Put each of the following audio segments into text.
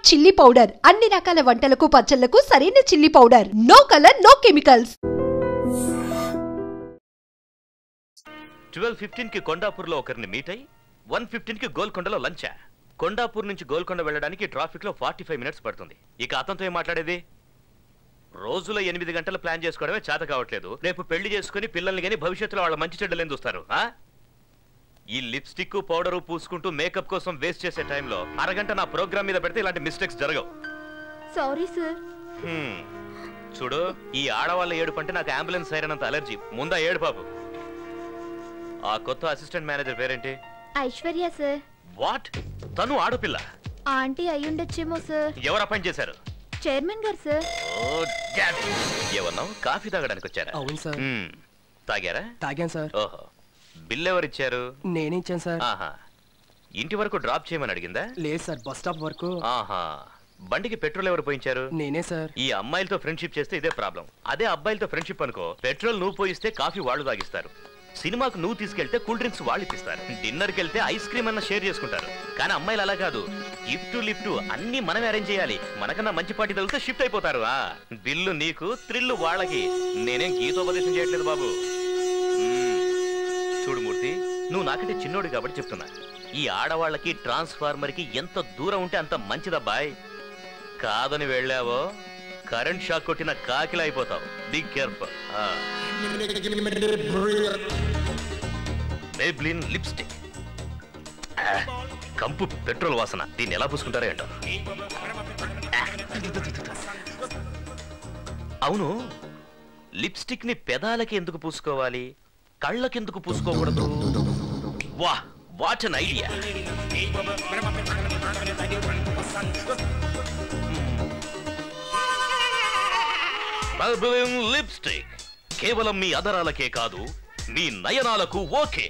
Chilli powder అన్ని రకాల వంటలకు పచ్చళ్లకు సరైన chilli powder. No colour no chemicals. 12:15 కి కొండాపూర్ లో ఒకరిని మీట్ అయ్యి 1:15 కి గోల్కొండలో లంచా. కొండాపూర్ నుంచి గోల్కొండ వెళ్ళడానికి ట్రాఫిక్ లో 45 మినిట్స్ పడుతుంది. ఇక అతనితో ఏం మాట్లాడేది? రోజులో 8 గంటలు ప్లాన్ చేసుకోవడమే చేత కావట్లేదు. రేపు పెళ్లి చేసుకుని పిల్లల్ని గానీ భవిష్యత్తులో వాళ్ళ మంచి చెడ్డలేని చూస్తారు. ఈ లిప్స్టిక్ పౌడరు పూసుకుంటూ మేకప్ కోసం వేస్ట్ చేసే టైంలో అరగంట నా ప్రోగ్రామ్ మీద పెడితే ఇలాంటి మిస్టేక్స్ జరగవు. Sorry sir. చూడు, ఈ ఆడవాళ్ళ ఏడుపు అంటే నాకు అంబులెన్స్ సైరనంత అలర్జీ. ముందా ఏడు బాబు. ఆ కొత్త అసిస్టెంట్ మేనేజర్ పేరేంటి? ఐశ్వర్య సార్. వాట్? తను ఆడపిల్ల? ఆంటీ అయ్యుండొచ్చేమో సార్. ఎవరు అపాయింట్ చేశారు? చైర్మన్ గారు సార్. ఏమన్నావు? కాఫీ తాగడానికి వచ్చారా? అవును సార్. తాగారా? తాగాను సార్. ఓహో, బిల్ ఎవరిచ్చారు? నేనే ఇచ్చాను సార్. ఆహా, ఇంటి వరకు డ్రాప్ చేయమని అడిగిందా? లేదు సార్, బస్ స్టాప్ వరకు. ఆహా, బండికి పెట్రోల్ ఎవరు పోయించారు? నేనే సార్. ఈ అమ్మాయిలతో ఫ్రెండ్షిప్ చేస్తే ఇదే ప్రాబ్లం. అదే అబ్బాయిలతో ఫ్రెండ్షిప్ అనుకో, పెట్రోల్ నువ్వు పోయిస్తే కాఫీ వాళ్ళు తాగిస్తారు. సినిమాకు నువ్వు తీసుకెళ్తే కూల్ డ్రింక్స్ వాళ్ళు ఇప్పిస్తారు. డిన్నర్కి వెళ్తే ఐస్ క్రీమ్ అన్న షేర్ చేసుకుంటారు. కానీ అమ్మాయిలు అలా కాదు. గిఫ్ట్ లిఫ్ట్ అన్ని మనమే అరేంజ్ చేయాలి. మనకన్నా మంచి పార్టీ తగిలితే షిఫ్ట్ అయిపోతారు. బిల్లు నీకు, థ్రిల్లు వాళ్ళకి. నేనేం గీతోపదేశం చేయట్లేదు బాబు. చూడు మూర్తి, నువ్వు నాకంటే చిన్నోడు కాబట్టి చెప్తున్నా. ఈ ఆడవాళ్ళకి ట్రాన్స్ఫార్మర్ కి ఎంత దూరం ఉంటే అంత మంచిదబ్బాయ్. కాదని వెళ్ళావో కరెంట్ షాక్ కొట్టిన కాకిలా అయిపోతావు. Be careful. మేబ్లిన్ లిప్స్టిక్, కంపు పెట్రోల్ వాసన. దీన్ని ఎలా పూసుకుంటారో ఏంటో. అవును, లిప్స్టిక్ ని పెదాలకి ఎందుకు పూసుకోవాలి, కళ్ళకెందుకు పూసుకోకూడదు? వా, what an idea. Maybelline lipstick కేవలం మీ అదరాలకే కాదు, మీ నయనాలకు ఓకే.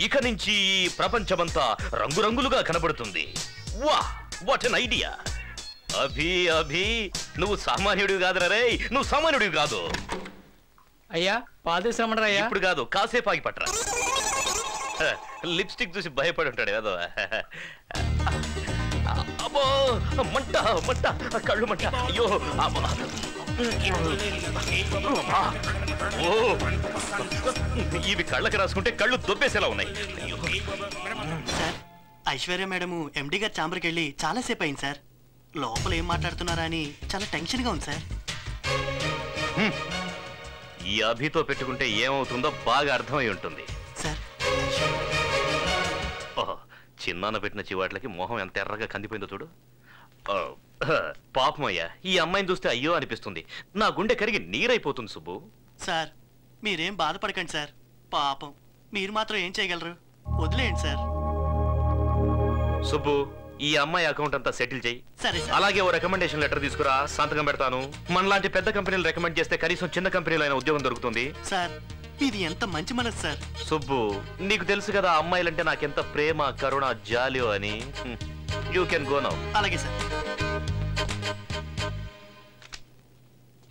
ఇక నుంచి ఈ ప్రపంచమంతా రంగురంగులుగా కనబడుతుంది. వా, what an idea. Abhi Abhi, నువ్వు సామాన్యుడివి కాదురా రే, నువ్వు సామాన్యుడివి కాదు. అయ్యా, పాదేశ్రమణరా అయ్యా. ఇప్పుడు కాదు, కాసేపు ఆగి పట్టరా. లిప్స్టిక్ చూసి భయపడి ఉంటాడు ఏదో. అబ్బో, మంట మంట, కళ్ళు మంట. అయ్యో, ఇవి కళ్ళకి రాసుకుంటే కళ్ళు దొబ్బేసేలా ఉన్నాయి. సార్, ఐశ్వర్య మేడము ఎండి గారి ఛాంబర్కి వెళ్ళి చాలాసేపు అయింది సార్. లోపల ఏం మాట్లాడుతున్నారా అని చాలా టెన్షన్గా ఉంది సార్. ఈ అభితో పెట్టుకుంటే ఏమవుతుందో బాగా అర్థమై ఉంటుంది సార్. ఓహో, చిన్నాన్న పెట్టిన చివాట్లకి మొహం ఎంత ఎర్రగా కందిపోయిందో చూడు. పాపమయ్యా, ఈ అమ్మాయిని చూస్తే అయ్యో అనిపిస్తుంది. నా గుండె కరిగి నీరైపోతుంది సుబ్బు. సార్, మీరేం బాధపడకండి సార్. పాపం, మీరు మాత్రం ఏం చేయగలరు? వదిలేయండి సార్. సుబ్బు, ఈ అమ్మాయి అకౌంట్ అంతా సెటిల్ చేయి. సరే సార్. అలాగే ఓ రికమెండేషన్ లెటర్ తీసుకురా, సంతకం పెడతాను. మనలాంటి పెద్ద కంపెనీలు రికమెండ్ చేస్తే కనీసం చిన్న కంపెనీలో అయినా ఉద్యోగం దొరుకుతుంది. సార్, ఇది ఎంత మంచి మనసు సార్. సుబ్బు, నీకు తెలుసు కదా అమ్మాయిలంటే నాకెంత ప్రేమ, కరుణ, జాలియో అని. You can go now. అలాగే సార్.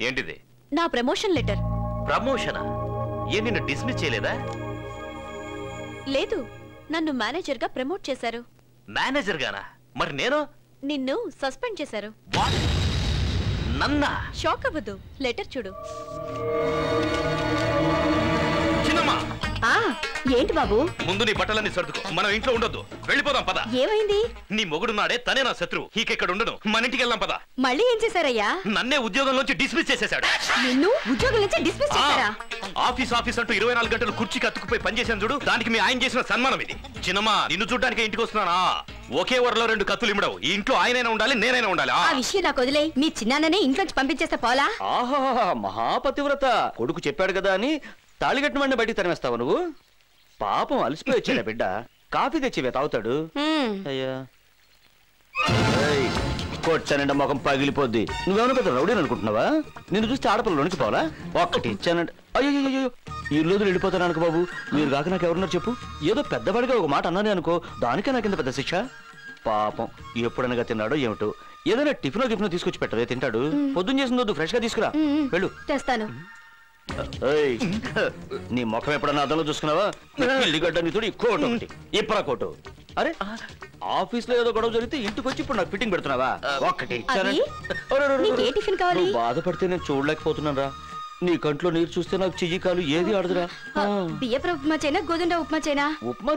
ఏంటిది? నా ప్రమోషన్ లెటర్. ప్రమోషనా? ఏ, నిన్ను డిస్మిస్ చేయలేదా? లేదు, నన్ను మేనేజర్ గా ప్రమోట్ చేశారు. మేనేజర్ గానా? మరి నేను? నిన్ను సస్పెండ్ చేశారు. నన్నా? షాక్ అవ్వదు, లెటర్ చూడు. చిన్నమ్మా, ఏంటి బాబు? ముందు నీ బట్టలన్నీ సర్దుకో. మనం ఇంట్లో ఉండొద్దు, వెళ్ళిపోదాం పద. ఏమైంది? నీ మొగుడున్నాడే, తనే నా శత్రు. ఇక్కడ ఉండను, మన ఇంటికి వెళ్దాం పద. మళ్ళీ ఏం చేశారయ్యా? నన్నే ఉద్యోగంలోంచి డిస్మిస్ చేసేశాడు. నిన్ను ఉద్యోగం నుంచి డిస్మిస్ చేశారా? ఆఫీస్ అంటూ 24 గంటలు కుర్చీకి అతుక్కుపోయి పనిచేసాను చూడు, దానికి మీ ఆయన చేసిన సన్మానం ఇది. చిన్నమ్మా, నిన్ను చూడ్డానికి ఇంటికి వస్తున్నానా? ఒకే వరలో 2 కత్తులు ఇమ్మడవు. ఈ ఇంట్లో ఆయనైనా ఉండాలి, నేనైనా ఉండాలి. ఆ విషయం నాకు వదిలే. మీ చిన్నాన్ననే ఇంట్లోంచి పంపించేస్తే పోలా? ఆహా, మహాపతివ్రత. కొడుకు చెప్పాడు కదా అని తాళిగట్టిన బయటికి తరిమేస్తావు నువ్వు? పాపం అలసిపోయి వచ్చాడా బిడ్డ. కాఫీ తెచ్చివే తాగుతాడు. అయ్యా, కొచ్చానంటే మొఖం పగిలిపోద్ది. నువ్వేమన్నా పెద్ద రౌడీని అనుకుంటున్నావా? నిన్ను చూస్తే ఆడపిల్లలోనికి పోవాలా? ఒక్కటి ఇచ్చానంటే అయ్యో, ఈ రోజులు వెళ్ళిపోతాను అనుకో బాబు. మీరు కాక నాకు ఎవరున్నారు చెప్పు? ఏదో పెద్దవాడిగా ఒక మాట అన్నానే అనుకో, దానికే నాకింత పెద్ద శిక్ష. పాపం ఎప్పుడనగా తిన్నాడో ఏమిటో. ఏదైనా టిఫినో తీసుకొచ్చి పెట్టవే, తింటాడు. పొద్దున్న చేసిందో ఫ్రెష్ గా తీసుకురా. వెళ్ళు. తెస్తాను. నీ ముఖం ఎప్పుడన్నా అద్దంలో చూసుకున్నావా? ఇల్లిగడ్డ నితుడు ఈ కోటు ఒకటి, ఇప్పరా కోటు. అరే, ఆఫీస్ లో ఏదో గొడవ జరిగితే ఇంటికి వచ్చి ఇప్పుడు నాకు ఫిట్టింగ్ పెడుతున్నావా? ఒక్కటి ఇచ్చానంటే నీకే టిఫిన్ కావాలి? నువ్వు బాధపడితే నేను చూడలేకపోతున్నాను రా. నీ కంట్లో నీరు చూస్తే నాకు చెయ్యి కాలు ఏది ఆడదురా. బియ్యపు ఉప్మా చైనా గోధుమ ఉప్మా చైనా?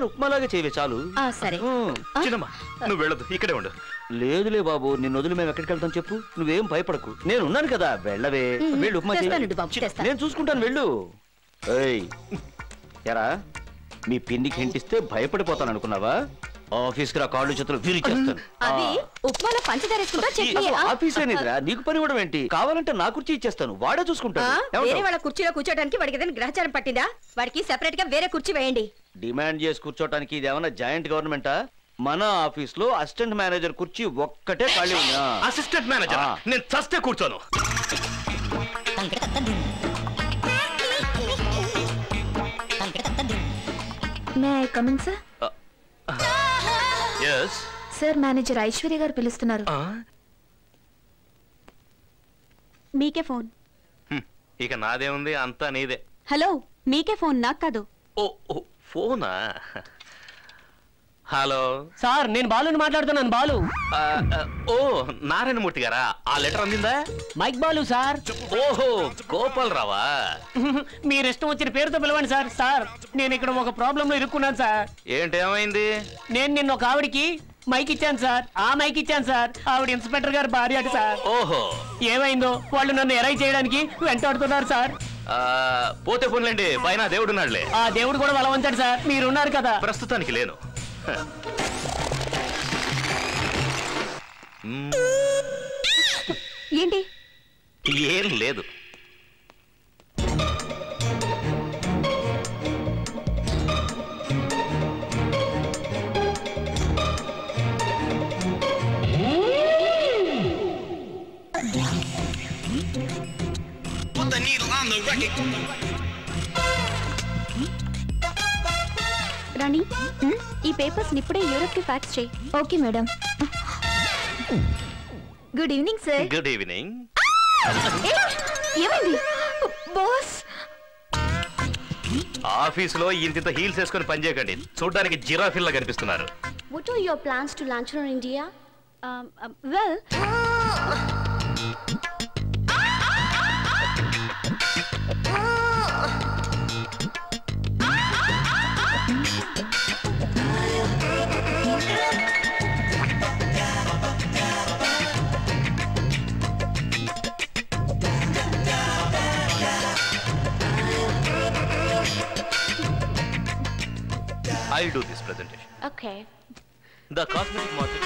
ఉప్మాలాగా చేయవే చాలు. సరే. చిన్నమ్మా నువ్వు వెళ్ళదు, ఇక్కడే ఉండు. లేదులే బాబు, నిన్ను వదిలి మేము ఎక్కడికి వెళ్తాం చెప్పు. నువ్వేం భయపడకు, నేను ఉన్నాను కదా. వెళ్ళవే, వెళ్ళు ఉప్మా చేయి. నేను చూసుకుంటాను, వెళ్ళు. ఏయ్ ఎరా, మీ పిన్నికి హింటిస్తే భయపడిపోతాను అనుకున్నావా? ఆఫీస్కి రా, కాళ్ళు చేతులు విరిచేస్తాను. అది ఉప్మాలో పంచదార వేసుకుంటా చట్నీ. ఆఫీస్ అనేదిరా, నీకు పని ఇవ్వడం ఏంటి? కావాలంటే నా కుర్చీ ఇచ్చేస్తాను, వాడే చూసుకుంటాను. వేరే వాళ్ళ కుర్చీలో కూర్చోడానికి వాడికి ఏదైనా గ్రహచారం పట్టిందా? వాడికి సెపరేట్ గా వేరే కుర్చీ వేయండి. డిమాండ్ చేసి కూర్చోటానికి ఇది ఏమన్నా జాయింట్ గవర్నమెంటా? మన ఆఫీస్ లో అసిస్టెంట్ మేనేజర్ కుర్చీ ఒక్కటే ఖాళీ ఉందా? అసిస్టెంట్ మేనేజర్ నేను చస్తే కూర్చోను. May I come in sir? yes sir, manager Aishwarya గారు పిలుస్తున్నారు. మీకే ఫోన్. ఇక నాదేముంది, అంతా నీదే. హలో, మీకే ఫోన్, నాకు కాదు. ఓ ఫోనా? హలో సార్, నేను బాలుని మాట్లాడుతున్నాను. బాలు. ఓ నారాయణమూర్తి గారా? ఆ లెటర్ అందిందా? Mike Balu sir. ఓహో, గోపాల్ రావా? మీరు ఇష్టం వచ్చిన పేరుతో పిలవండి సార్. సార్, నేను ఇక్కడ ఒక ప్రాబ్లం లో ఇరుక్కున్నాను సార్. ఏంటి, ఏమైంది? నేను నిన్న ఒక ఆవిడికి మైక్ ఇచ్చాను సార్. ఆ మైక్ ఇచ్చాను సార్. ఆవిడ ఇన్స్పెక్టర్ గారు భార్య అట సార్. ఓహో, ఏమైందో వాళ్ళు నన్ను ఎరై చేయడానికి వెంటాడుతున్నారు సార్. పోతే పోన్లేండి, పైన దేవుడున్నాడులే. ఆ దేవుడు కూడా బలం ఉంచాడు సార్. మీరున్నారు కదా. ప్రస్తుతానికి లేను. ఏంటి? ఏం లేదు. రాణి, ఈ పేపర్స్ ఇప్పుడే యూరోప్ కి ఫ్యాక్స్ చేయి. Okay madam. Good evening sir. Good evening. ఏమైంది బాస్? ఆఫీసులో ఇంత హీల్స్ వేసుకొని పనిచేయకండి, చూడడానికి జిరాఫిల్లా కనిపిస్తున్నారు. What are your plans to launch on India? Well, I'll do this presentation. Okay. The cosmetic market.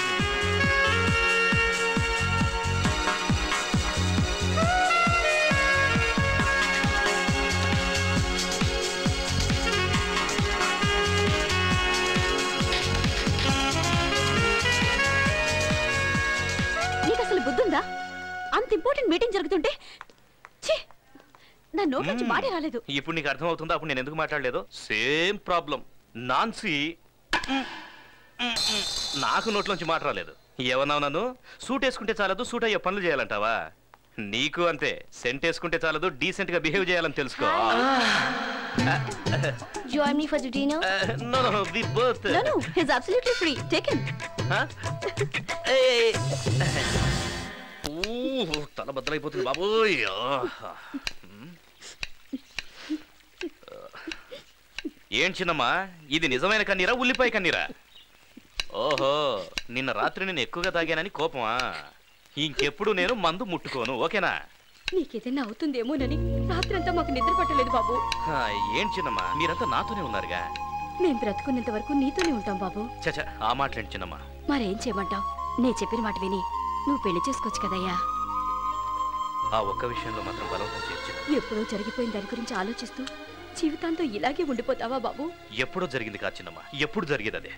నీకు అసలు బుద్ధుందా? అంత ఇంపార్టెంట్ మీటింగ్ జరుగుతుంటే నా నోట్ నుంచి మాటే రాలేదు. ఇప్పుడు నీకు అర్థం అవుతుందా అప్పుడు నేను ఎందుకు మాట్లాడలేదు? Same problem. నాన్సీ నాకు నోట్లోంచి మాట రాలేదు. ఏమన్నావు నన్ను? సూట్ వేసుకుంటే చాలదు, సూట్ అయ్యే పనులు చేయాలంటావా? నీకు అంతే, సెంట్ వేసుకుంటే చాలదు, డీసెంట్ గా బిహేవ్ చేయాలని తెలుసుకో. Join me for the dinner? No, we both. No, he's absolutely free. Take him. తల బద్దలైపోతుంది బాబోయ్. ఏం చిన్నమ్మా, ఇది నిజమైన కన్నీరా, ఉల్లిపాయ కన్నీరా? ఓహో, నిన్న రాత్రి నేను ఎక్కువగా తాగానని కోపమా? ఇంకెప్పుడు నేను మందు ముట్టుకోను, ఓకేనా? నీకేదైనా అవుతుందేమోనని రాత్రంతా మాకు నిద్ర పట్టలేదు బాబు. ఏం చిన్నమ్మా, మీరంతా నాతోనే ఉన్నారుగా. మేము బ్రతుకున్నంత వరకు నీతోనే ఉంటాం బాబు. చచ్చా, ఆ మాటలేంటి చిన్నమ్మా. మరేం చేయమంటావు? నేను చెప్పిన మాట విని నువ్వు పెళ్లి చేసుకోవచ్చు కదయ్యా. ఆ ఒక్క విషయంలో మాత్రం బలవంతం చేయొచ్చు. ఎప్పుడో జరిగిపోయిన దాని గురించి ఆలోచిస్తూ జీవితాంతో ఇలాగే ఉండిపోతావా బాబు? ఎప్పుడో జరిగింది కాదు చిన్నమ్మా, ఎప్పుడు జరిగేది అదే.